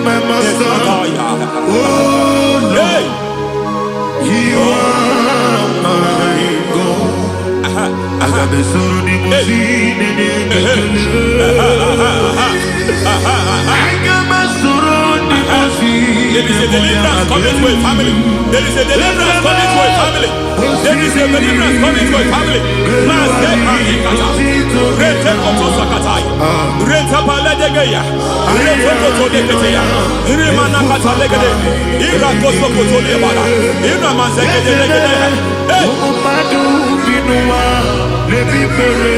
My master, oh Lord, you are my God. Agabe suru ni musine ni There is a deliverance coming to a family. There is a deliverance coming to a family. There is a deliverance coming to a family. Rete koto sakatai. Rete paledegeya. Rete koto deketeya. Rimana kata legede. Ira koso koto lebada. Ira manzegede legede. Umadu binua lebi pere